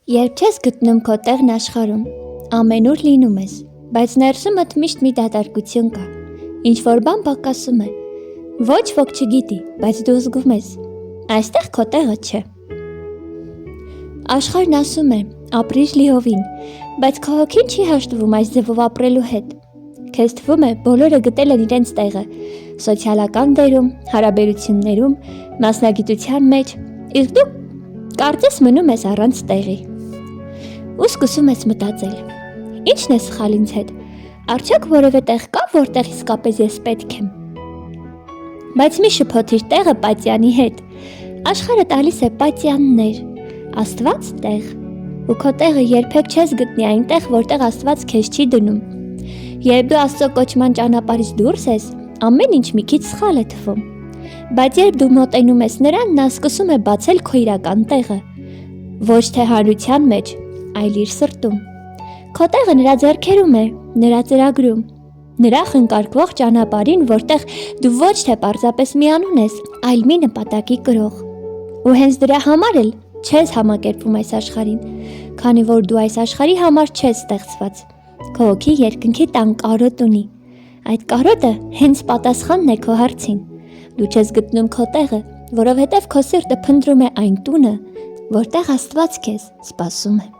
Երբ չես գտնում քո տեղն աշխարհում, ամենուր լինում ես, բայց ներսումդ միշտ մի դատարկություն կա, ինչ-որ բան պակասում է, ոչ ոք չգիտի, բայց դու զգում ես, այստեղ քո տեղը չէ։ Աշխարհն ասում է, ապրիր լիովին, բայց քո հոգին չի հաշտվում այս ձևով ապրելու հետ։ Քեզ թվում է, բոլորը գտել են իրենց տեղը, սոցիալական դերում, հարաբերություններում, մասնագիտության մեջ, իսկ դու կարծես մնում ես առանց տեղի։ Ու սկսում ես մտածել. ի՞նչն է սխալ ինձ հետ, արդյոք որևէ տեղ կա, որտեղ իսկապես ես պետք եմ։ Բայց մի շփոթիր տեղը պատյանի հետ, աշխարհը տալիս է պատյաններ, Աստված տեղ, ու քո տեղը երբեք չես գտնի այնտեղ, որտեղ Աստված քեզ չի դնում։ Երբ դու Աստծո կոչման ճանապարհից դուրս ես, ամեն ինչ մի քիչ սխալ է թվում։ Բայց երբ դու մոտենում ես նրան, նա սկսում է բացել քո իրական տեղը, ոչ թե հանրության մեջ, այլ իր սրտում։ Քո տեղը նրա ձեռքերում է, նրա ծրագրում, նրա խնկարկվող ճանապարհին, որտեղ դու ոչ թե պարզապես մի անուն ես, այլ մի նպատակի կրող։ Ու հենց դրա համար էլ չես համակերպվում այս աշխարհին, քանի որ դու այս աշխարհի համար չես ստեղծված։ Քո հոգի երկնքի տան կարոտ ունի։ Այդ կարոտը հենց պատասխանն է քո հարցին։ Դու չես գտնում քո տեղը, որովհետև քո սիրտը փնտրում է այն տունը, որտեղ Աստված քեզ սպասում է։